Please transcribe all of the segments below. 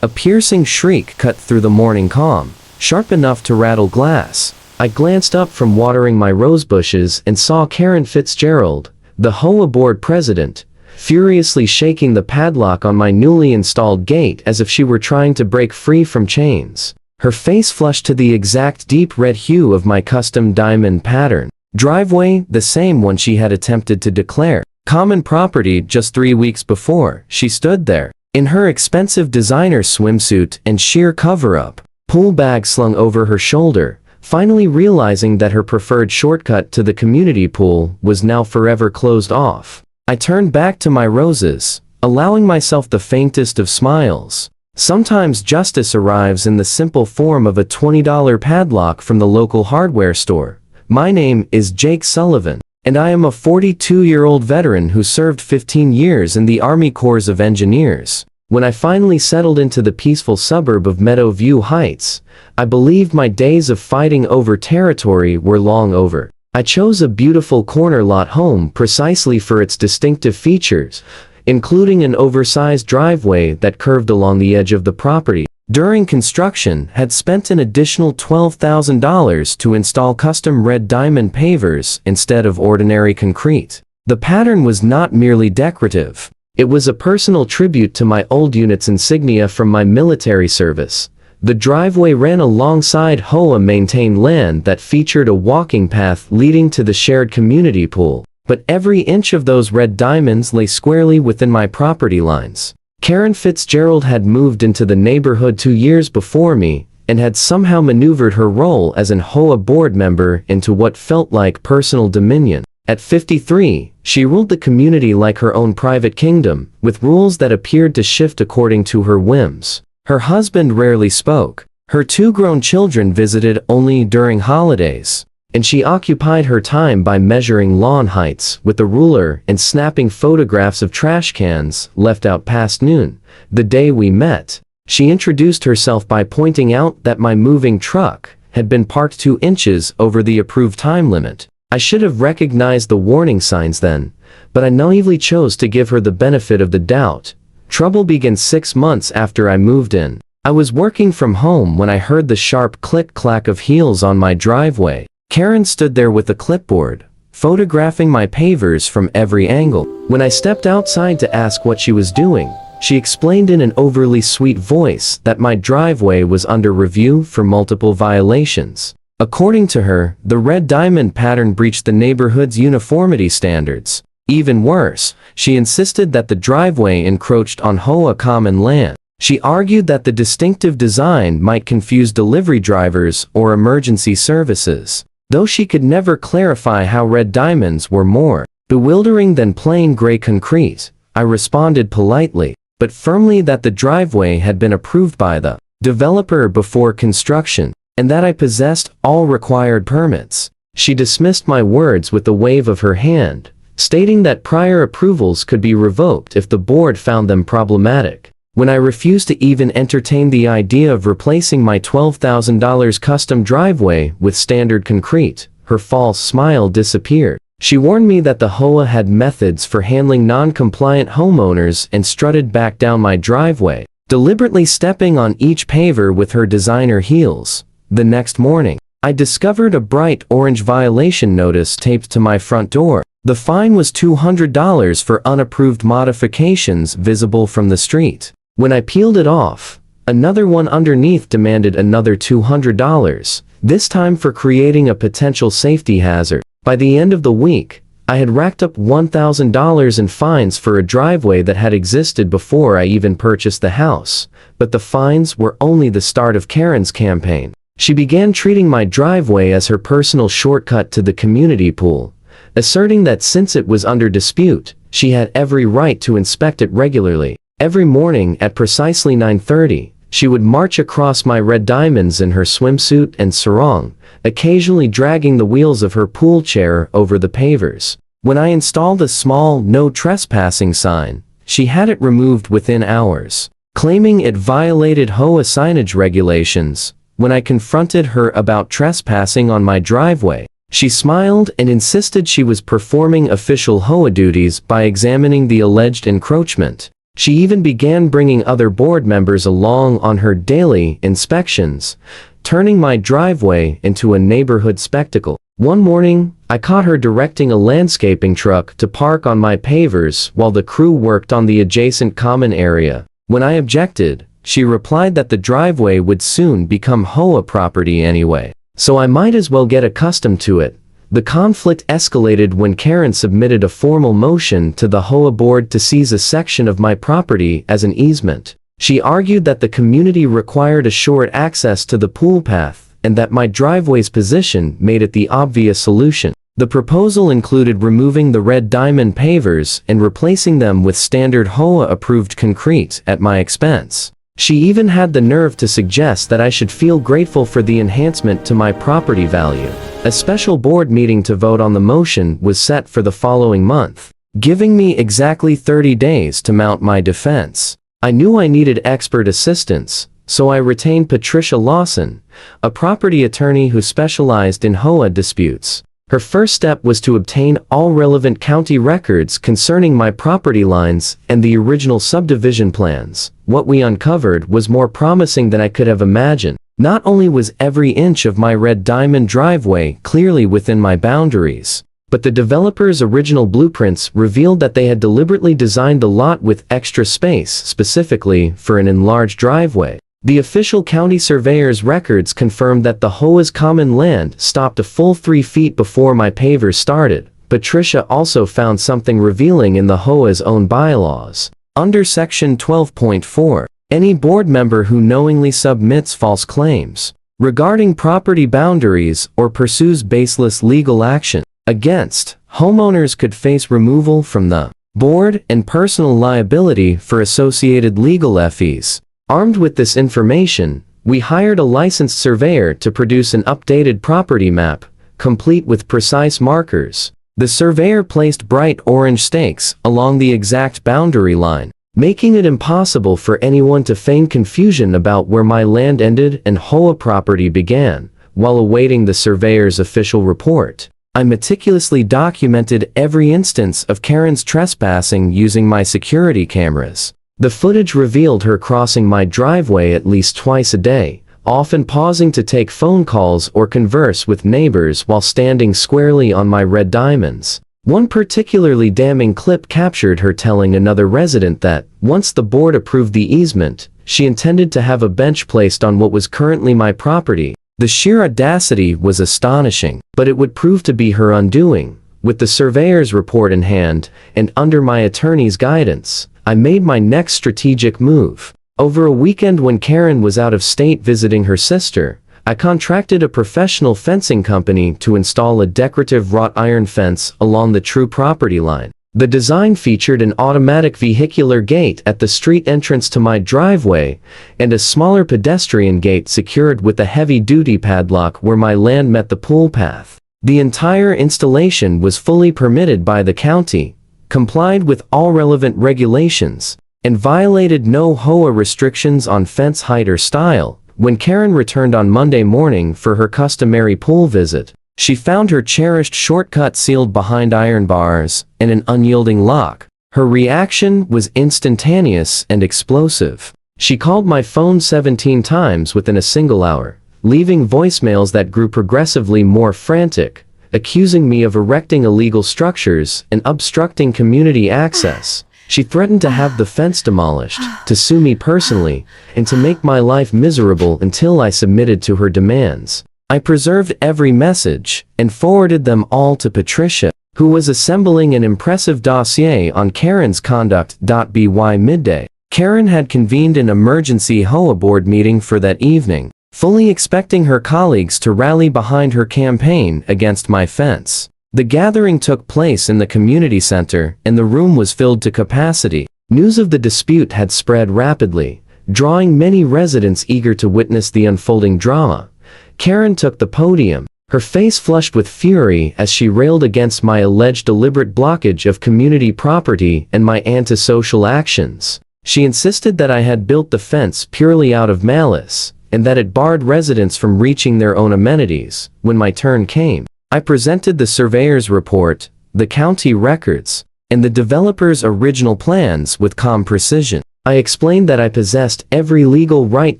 A piercing shriek cut through the morning calm, sharp enough to rattle glass. I glanced up from watering my rose bushes and saw Karen Fitzgerald, the HOA board president, furiously shaking the padlock on my newly installed gate as if she were trying to break free from chains. Her face flushed to the exact deep red hue of my custom diamond pattern driveway, the same one she had attempted to declare common property just 3 weeks before. She stood there, in her expensive designer swimsuit and sheer cover-up, pool bag slung over her shoulder, finally realizing that her preferred shortcut to the community pool was now forever closed off. I turned back to my roses, allowing myself the faintest of smiles. Sometimes justice arrives in the simple form of a $20 padlock from the local hardware store. My name is Jake Sullivan, and I am a 42-year-old veteran who served 15 years in the Army Corps of Engineers. When I finally settled into the peaceful suburb of Meadowview Heights, I believed my days of fighting over territory were long over. I chose a beautiful corner lot home precisely for its distinctive features, including an oversized driveway that curved along the edge of the property. During construction, had spent an additional $12,000 to install custom red diamond pavers instead of ordinary concrete. The pattern was not merely decorative. It was a personal tribute to my old unit's insignia from my military service. The driveway ran alongside HOA-maintained land that featured a walking path leading to the shared community pool, but every inch of those red diamonds lay squarely within my property lines. Karen Fitzgerald had moved into the neighborhood 2 years before me, and had somehow maneuvered her role as an HOA board member into what felt like personal dominion. At 53, she ruled the community like her own private kingdom, with rules that appeared to shift according to her whims. Her husband rarely spoke. Her 2 grown children visited only during holidays, and she occupied her time by measuring lawn heights with a ruler and snapping photographs of trash cans left out past noon. The day we met, she introduced herself by pointing out that my moving truck had been parked 2 inches over the approved time limit. I should have recognized the warning signs then, but I naively chose to give her the benefit of the doubt. Trouble began 6 months after I moved in. I was working from home when I heard the sharp click-clack of heels on my driveway. Karen stood there with a clipboard, photographing my pavers from every angle. When I stepped outside to ask what she was doing, she explained in an overly sweet voice that my driveway was under review for multiple violations. According to her, the red diamond pattern breached the neighborhood's uniformity standards. Even worse, she insisted that the driveway encroached on HOA common land. She argued that the distinctive design might confuse delivery drivers or emergency services. Though she could never clarify how red diamonds were more bewildering than plain gray concrete, I responded politely, but firmly that the driveway had been approved by the developer before construction, and that I possessed all required permits. She dismissed my words with a wave of her hand, stating that prior approvals could be revoked if the board found them problematic. When I refused to even entertain the idea of replacing my $12,000 custom driveway with standard concrete, her false smile disappeared. She warned me that the HOA had methods for handling non-compliant homeowners and strutted back down my driveway, deliberately stepping on each paver with her designer heels. The next morning, I discovered a bright orange violation notice taped to my front door. The fine was $200 for unapproved modifications visible from the street. When I peeled it off, another one underneath demanded another $200, this time for creating a potential safety hazard. By the end of the week, I had racked up $1,000 in fines for a driveway that had existed before I even purchased the house, but the fines were only the start of Karen's campaign. She began treating my driveway as her personal shortcut to the community pool, asserting that since it was under dispute, she had every right to inspect it regularly. Every morning at precisely 9:30, she would march across my red diamonds in her swimsuit and sarong, occasionally dragging the wheels of her pool chair over the pavers. When I installed a small "No Trespassing" sign, she had it removed within hours, claiming it violated HOA signage regulations. When I confronted her about trespassing on my driveway, she smiled and insisted she was performing official HOA duties by examining the alleged encroachment. She even began bringing other board members along on her daily inspections, turning my driveway into a neighborhood spectacle. One morning, I caught her directing a landscaping truck to park on my pavers while the crew worked on the adjacent common area. When I objected, she replied that the driveway would soon become HOA property anyway, so I might as well get accustomed to it. The conflict escalated when Karen submitted a formal motion to the HOA board to seize a section of my property as an easement. She argued that the community required assured access to the pool path, and that my driveway's position made it the obvious solution. The proposal included removing the red diamond pavers and replacing them with standard HOA-approved concrete at my expense. She even had the nerve to suggest that I should feel grateful for the enhancement to my property value. A special board meeting to vote on the motion was set for the following month, giving me exactly 30 days to mount my defense. I knew I needed expert assistance, so I retained Patricia Lawson, a property attorney who specialized in HOA disputes. Her first step was to obtain all relevant county records concerning my property lines and the original subdivision plans. What we uncovered was more promising than I could have imagined. Not only was every inch of my red diamond driveway clearly within my boundaries, but the developer's original blueprints revealed that they had deliberately designed the lot with extra space specifically for an enlarged driveway. The official county surveyor's records confirmed that the HOA's common land stopped a full 3 feet before my pavers started. Patricia also found something revealing in the HOA's own bylaws. Under Section 12.4, any board member who knowingly submits false claims regarding property boundaries or pursues baseless legal action against homeowners could face removal from the board and personal liability for associated legal fees. Armed with this information, we hired a licensed surveyor to produce an updated property map, complete with precise markers. The surveyor placed bright orange stakes along the exact boundary line, making it impossible for anyone to feign confusion about where my land ended and HOA property began. While awaiting the surveyor's official report, I meticulously documented every instance of Karen's trespassing using my security cameras. The footage revealed her crossing my driveway at least twice a day, often pausing to take phone calls or converse with neighbors while standing squarely on my red diamonds. One particularly damning clip captured her telling another resident that, once the board approved the easement, she intended to have a bench placed on what was currently my property. The sheer audacity was astonishing, but it would prove to be her undoing. With the surveyor's report in hand, and under my attorney's guidance, I made my next strategic move. Over a weekend when Karen was out of state visiting her sister, I contracted a professional fencing company to install a decorative wrought iron fence along the true property line. The design featured an automatic vehicular gate at the street entrance to my driveway, and a smaller pedestrian gate secured with a heavy-duty padlock where my land met the pool path. The entire installation was fully permitted by the county, complied with all relevant regulations, and violated no HOA restrictions on fence height or style. When Karen returned on Monday morning for her customary pool visit, she found her cherished shortcut sealed behind iron bars and an unyielding lock. Her reaction was instantaneous and explosive. She called my phone 17 times within a single hour, leaving voicemails that grew progressively more frantic, accusing me of erecting illegal structures and obstructing community access. She threatened to have the fence demolished, to sue me personally, and to make my life miserable until I submitted to her demands. I preserved every message and forwarded them all to Patricia, who was assembling an impressive dossier on Karen's conduct. By midday, Karen had convened an emergency HOA board meeting for that evening, fully expecting her colleagues to rally behind her campaign against my fence. The gathering took place in the community center, and the room was filled to capacity. News of the dispute had spread rapidly, drawing many residents eager to witness the unfolding drama. Karen took the podium, her face flushed with fury as she railed against my alleged deliberate blockage of community property and my antisocial actions. She insisted that I had built the fence purely out of malice, and that it barred residents from reaching their own amenities. When my turn came, I presented the surveyor's report, the county records, and the developer's original plans with calm precision. I explained that I possessed every legal right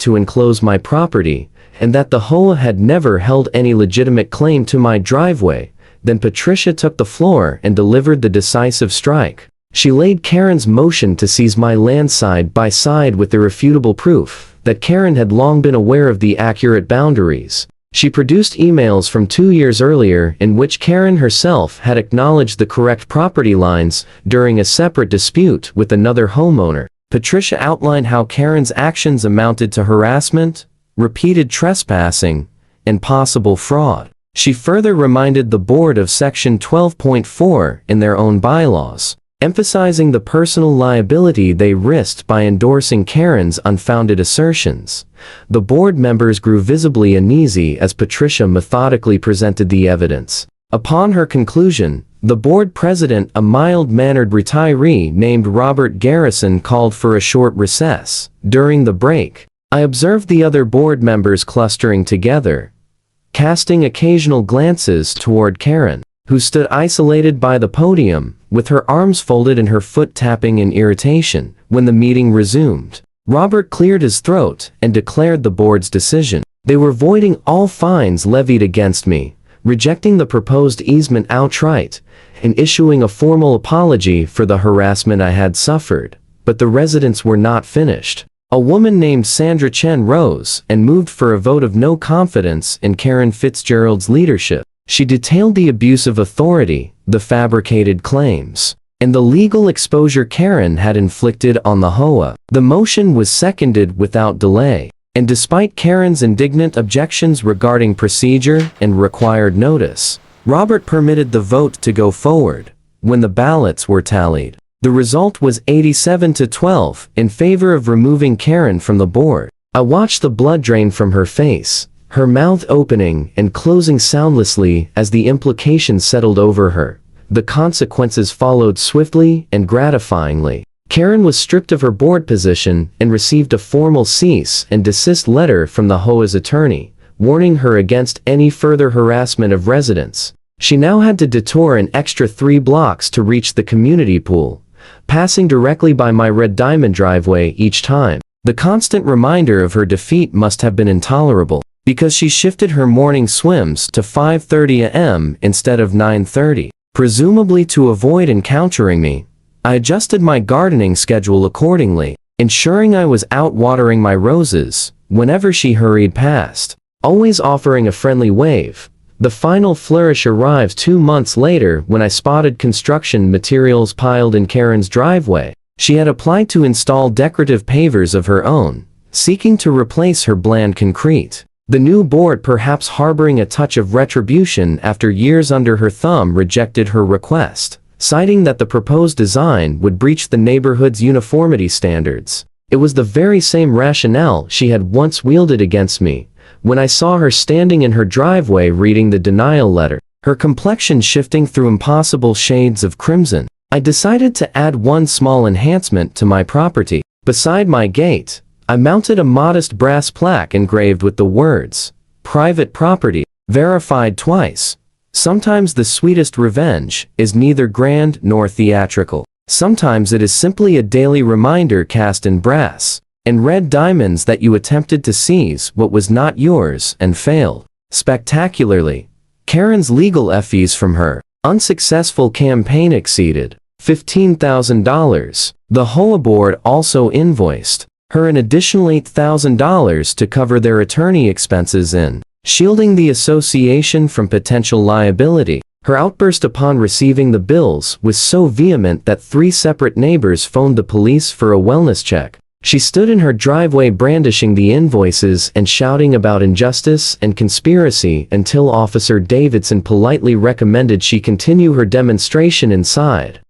to enclose my property, and that the HOA had never held any legitimate claim to my driveway. Then Patricia took the floor and delivered the decisive strike. She laid Karen's motion to seize my land side by side with irrefutable proof that Karen had long been aware of the accurate boundaries. She produced emails from 2 years earlier in which Karen herself had acknowledged the correct property lines during a separate dispute with another homeowner. Patricia outlined how Karen's actions amounted to harassment, repeated trespassing, and possible fraud. She further reminded the board of Section 12.4 in their own bylaws, emphasizing the personal liability they risked by endorsing Karen's unfounded assertions. The board members grew visibly uneasy as Patricia methodically presented the evidence. Upon her conclusion, the board president, a mild-mannered retiree named Robert Garrison, called for a short recess. During the break, I observed the other board members clustering together, casting occasional glances toward Karen, who stood isolated by the podium, with her arms folded and her foot tapping in irritation. When the meeting resumed, Robert cleared his throat and declared the board's decision. They were voiding all fines levied against me, rejecting the proposed easement outright, and issuing a formal apology for the harassment I had suffered. But the residents were not finished. A woman named Sandra Chen rose and moved for a vote of no confidence in Karen Fitzgerald's leadership. She detailed the abuse of authority, the fabricated claims, and the legal exposure Karen had inflicted on the HOA. The motion was seconded without delay, and despite Karen's indignant objections regarding procedure and required notice, Robert permitted the vote to go forward. When the ballots were tallied, the result was 87-12 in favor of removing Karen from the board. I watched the blood drain from her face, her mouth opening and closing soundlessly as the implications settled over her. The consequences followed swiftly and gratifyingly. Karen was stripped of her board position and received a formal cease and desist letter from the HOA's attorney, warning her against any further harassment of residents. She now had to detour an extra 3 blocks to reach the community pool, passing directly by my red diamond driveway each time. The constant reminder of her defeat must have been intolerable, because she shifted her morning swims to 5:30 a.m. instead of 9:30. Presumably to avoid encountering me, I adjusted my gardening schedule accordingly, ensuring I was out watering my roses whenever she hurried past, always offering a friendly wave. The final flourish arrives 2 months later when I spotted construction materials piled in Karen's driveway. She had applied to install decorative pavers of her own, seeking to replace her bland concrete. The new board, perhaps harboring a touch of retribution after years under her thumb, rejected her request, citing that the proposed design would breach the neighborhood's uniformity standards. It was the very same rationale she had once wielded against me when I saw her standing in her driveway reading the denial letter, her complexion shifting through impossible shades of crimson. I decided to add one small enhancement to my property. Beside my gate, I mounted a modest brass plaque engraved with the words, "Private property, verified twice." Sometimes the sweetest revenge is neither grand nor theatrical. Sometimes it is simply a daily reminder cast in brass and red diamonds that you attempted to seize what was not yours and failed spectacularly. Karen's legal fees from her unsuccessful campaign exceeded $15,000. The HOA board also invoiced her an additional $8,000 to cover their attorney expenses in shielding the association from potential liability. Her outburst upon receiving the bills was so vehement that 3 separate neighbors phoned the police for a wellness check. She stood in her driveway brandishing the invoices and shouting about injustice and conspiracy until Officer Davidson politely recommended she continue her demonstration inside.